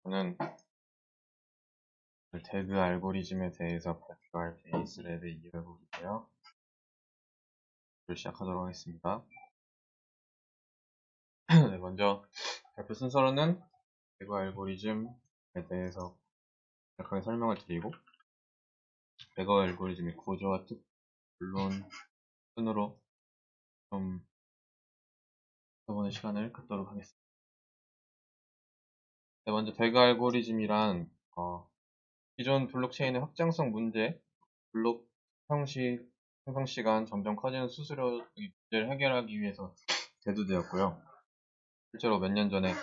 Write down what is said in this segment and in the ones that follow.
저는 태그 알고리즘에 대해서 발표할 베이스 랩의 2월곡이고요. 시작하도록 하겠습니다. 네, 먼저 발표 순서로는 태그 알고리즘에 대해서 간략하게 설명을 드리고 태그 알고리즘의 구조와 특, 물론 순으로 좀 써보는 시간을 갖도록 하겠습니다. 네, 먼저 태그 알고리즘이란 기존 블록체인의 확장성 문제, 블록 생성 시간 점점 커지는 수수료 문제를 해결하기 위해서 대두되었고요. 실제로 몇 년 전에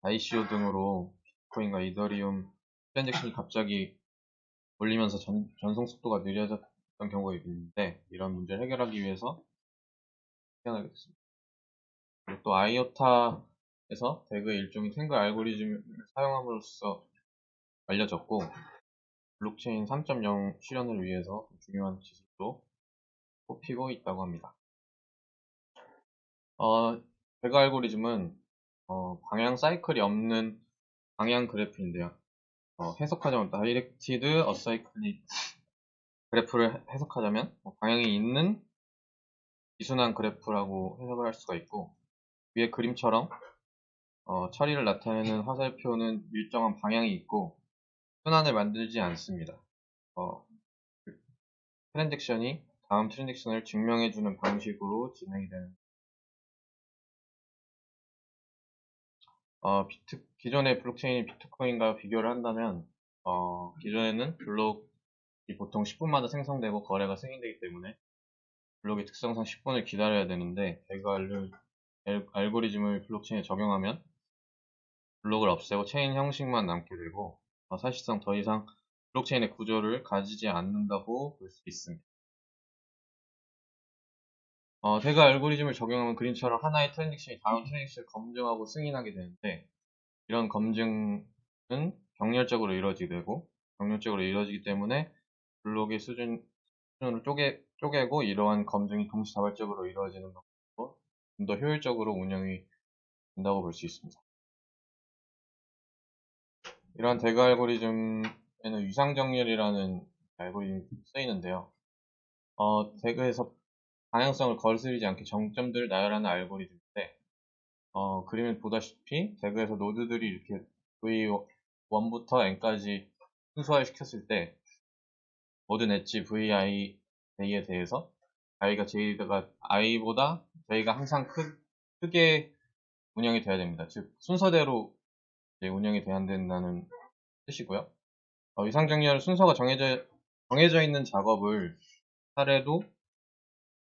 ICO 등으로 비트코인과 이더리움 트랜잭션이 갑자기 올리면서 전송 속도가 느려졌던 경우가 있는데 이런 문제를 해결하기 위해서 태어나게 됐습니다. 그리고 또 아이오타에서 태그의 일종인 태그 알고리즘을 사용함으로써 알려졌고 블록체인 3.0 실현을 위해서 중요한 기술로 꼽히고 있다고 합니다. 태그 알고리즘은 방향 사이클이 없는 방향 그래프인데요. 해석하자면 다이렉티드 어사이클릭 그래프를 해석하자면 방향이 있는 이순환 그래프라고 해석을 할 수가 있고 위에 그림처럼 처리를 나타내는 화살표는 일정한 방향이 있고 순환을 만들지 않습니다. 트랜잭션이 다음 트랜잭션을 증명해주는 방식으로 진행이 되는 기존의 블록체인 비트코인과 비교를 한다면 기존에는 블록이 보통 10분마다 생성되고 거래가 승인되기 때문에 블록의 특성상 10분을 기다려야 되는데 태그 알고리즘을 블록체인에 적용하면 블록을 없애고 체인 형식만 남게 되고 사실상 더 이상 블록체인의 구조를 가지지 않는다고 볼 수 있습니다. 태그 알고리즘을 적용하면 그림처럼 하나의 트랜잭션이 다음 트랜잭션을 검증하고 승인하게 되는데 이런 검증은 병렬적으로 이루어지게 되고 병렬적으로 이루어지기 때문에 블록의 수준을 쪼개고 이러한 검증이 동시다발적으로 이루어지는 방법으로 좀 더 효율적으로 운영이 된다고 볼 수 있습니다. 이러한 태그 알고리즘에는 위상정렬이라는 알고리즘이 쓰이는데요. 태그에서 방향성을 거스르지 않게 정점들을 나열하는 알고리즘인데 그림을 보다시피 태그에서 노드들이 이렇게 V1부터 N까지 순서화 시켰을 때 모든 엣지 VI에 대해서 I보다 J가 항상 크게 운영이 돼야 됩니다. 즉 순서대로 운영이 돼야 된다는 뜻이고요. 위상정렬 순서가 정해져 있는 작업을 사례도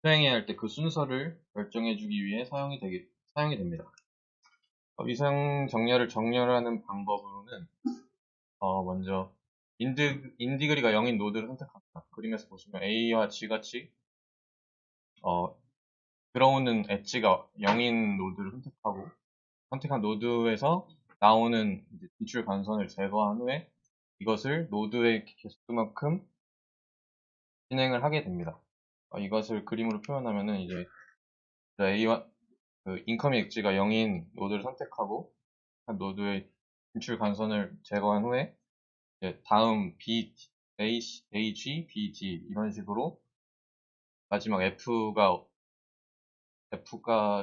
수행해야 할 때 그 순서를 결정해주기 위해 사용이 됩니다. 위상정렬을 정렬하는 방법으로는 먼저 인디그리가 0인 노드를 선택합니다. 그림에서 보시면 A와 G같이 들어오는 엣지가 0인 노드를 선택한 노드에서 나오는 진출 간선을 제거한 후에 이것을 노드의 개수만큼 진행을 하게 됩니다. 이것을 그림으로 표현하면은 이제 A와 인커밍 엣지가 0인 노드를 선택하고 한 노드의 진출 간선을 제거한 후에 다음 A, G, B, D 이런 식으로 마지막 F가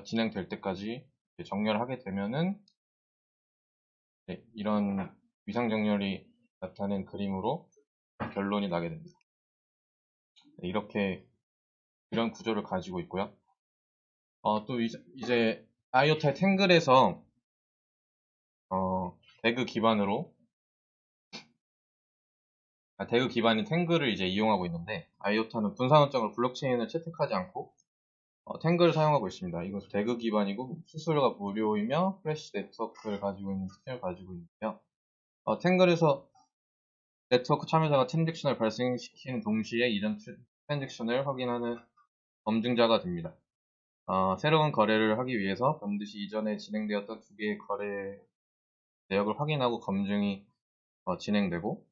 진행될 때까지 정렬을 하게 되면은 이런 위상정렬이 나타낸 그림으로 결론이 나게 됩니다. 이런 구조를 가지고 있고요. 또 이제 아이오타의 탱글에서 대그 기반인 탱글을 이제 이용하고 있는데 아이오타는 분산원적으로 블록체인을 채택하지 않고 탱글을 사용하고 있습니다. 이것은 대그 기반이고 수수료가 무료이며 프레시 네트워크를 가지고 있는 특징을 가지고 있는데요. 탱글에서 네트워크 참여자가 트랜잭션을 발생시키는 동시에 이전 트랜잭션을 확인하는 검증자가 됩니다. 새로운 거래를 하기 위해서 반드시 이전에 진행되었던 두 개의 거래 내역을 확인하고 검증이 진행되고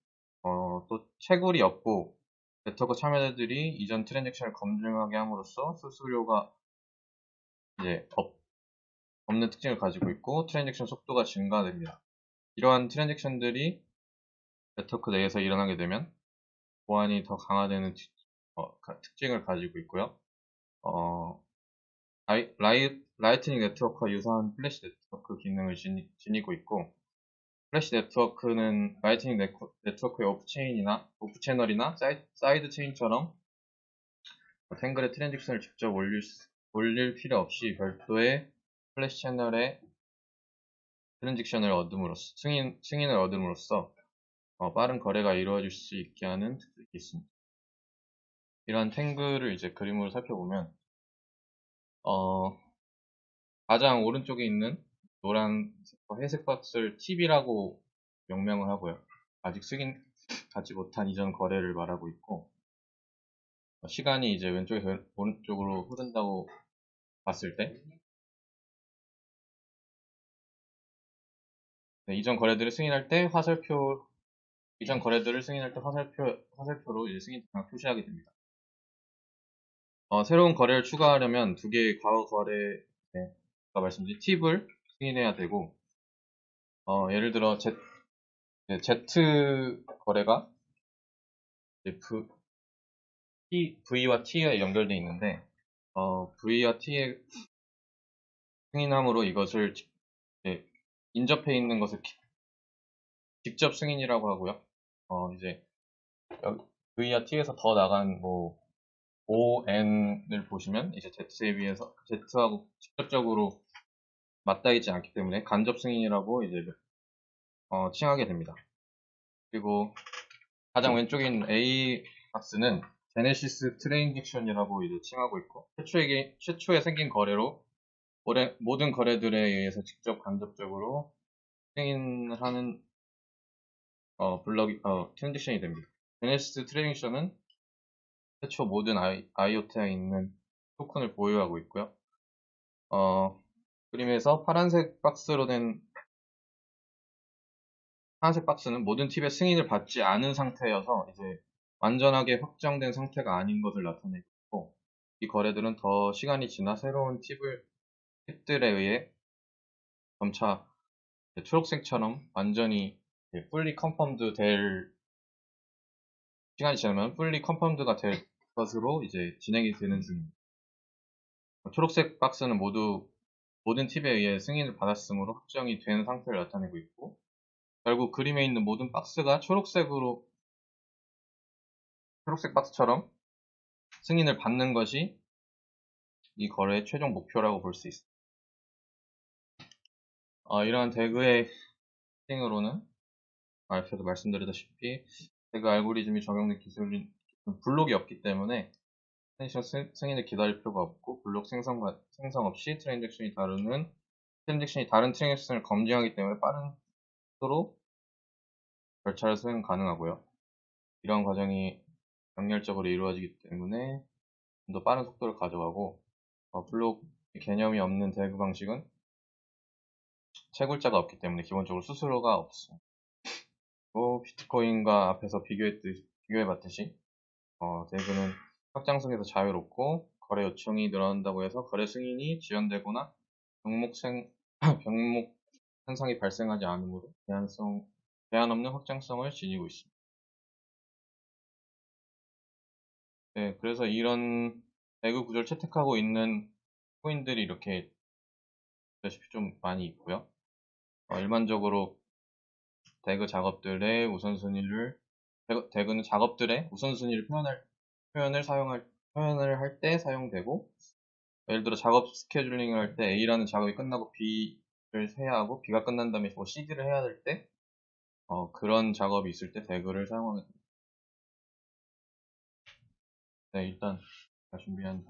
또 채굴이 없고 네트워크 참여자들이 이전 트랜잭션을 검증하게 함으로써 수수료가 이제 없는 특징을 가지고 있고 트랜잭션 속도가 증가됩니다. 이러한 트랜잭션들이 네트워크 내에서 일어나게 되면 보안이 더 강화되는 특징을 가지고 있고요. 라이트닝 네트워크와 유사한 플래시 네트워크 기능을 지니고 있고, 플래시 네트워크는 라이트닝 네트워크의 오프 채널이나 사이드 체인처럼 탱글의 트랜잭션을 직접 올릴 필요 없이 별도의 플래시 채널에 트랜잭션을 승인을 얻음으로써 빠른 거래가 이루어질 수 있게 하는 특징이 있습니다. 이러한 탱글을 이제 그림으로 살펴보면 가장 오른쪽에 있는 노란색과 회색 박스를 TB라고 명명을 하고요. 아직 승인하지 못한 이전 거래를 말하고 있고, 시간이 이제 왼쪽에서 오른쪽으로 흐른다고 봤을 때, 네, 이전 거래들을 승인할 때 화살표로 이제 승인 대상을 표시하게 됩니다. 새로운 거래를 추가하려면 두 개의 과거 거래, 네, 아까 말씀드린 팁을 승인해야 되고, 예를 들어 Z 거래가 이제 V와 T에 연결되어 있는데, V와 T의 승인함으로 이것을 인접해 있는 것을 직접 승인이라고 하고요. 이제 V와 T에서 더 나간 ON을 보시면 이제 Z에 비해서 Z하고 직접적으로 맞닿아 있지 않기 때문에 간접 승인이라고 이제 칭하게 됩니다. 그리고 가장 왼쪽에 있는 A 박스는 제네시스 트랜잭션이라고 이제 칭하고 있고, 최초에 생긴 거래로 모든 거래들에 의해서 직접 간접적으로 승인하는 트랜잭션이 됩니다. 제네시스 트랜잭션은 최초 모든 IoT에 있는 토큰을 보유하고 있고요. 그림에서 파란색 박스는 모든 팁의 승인을 받지 않은 상태여서 이제 완전하게 확정된 상태가 아닌 것을 나타내고 있고, 이 거래들은 더 시간이 지나 새로운 팁들에 의해 점차 초록색처럼 완전히 fully confirmed 시간이 지나면 fully confirmed가 될 것으로 이제 진행이 되는 중입니다. 초록색 박스는 모든 팁에 의해 승인을 받았으므로 확정이 된 상태를 나타내고 있고, 결국 그림에 있는 모든 박스가 초록색 박스처럼 승인을 받는 것이 이 거래의 최종 목표라고 볼 수 있습니다. 이러한 대그의 특징으로는 앞에도 말씀드렸다시피 대그 알고리즘이 적용된 기술인 블록이 없기 때문에 트랜잭션 승인을 기다릴 필요가 없고, 블록 생성 없이 트랜잭션이 다른 트랜잭션을 검증하기 때문에 빠른 속도로 절차를 수행 가능하고요. 이러한 과정이 병렬적으로 이루어지기 때문에 좀 더 빠른 속도를 가져가고, 블록 개념이 없는 대그 방식은 채굴자가 없기 때문에 기본적으로 수수료가 없습니다. 비트코인과 앞에서 비교해봤듯이 대그는 확장성에서 자유롭고, 거래 요청이 늘어난다고 해서 거래 승인이 지연되거나 병목 현상이 발생하지 않으므로 제한 없는 확장성을 지니고 있습니다. 네, 그래서 이런 대그 구조를 채택하고 있는 코인들이 이렇게 보다시피 좀 많이 있고요. 일반적으로 대그는 작업들의 우선순위를 표현을 할 때 사용되고, 예를 들어 작업 스케줄링을 할 때 A라는 작업이 끝나고 B를 해야 하고, B가 끝난 다음에 C를 해야 될 때, 그런 작업이 있을 때 대그를 사용하게 됩니다. 네, 일단 준비한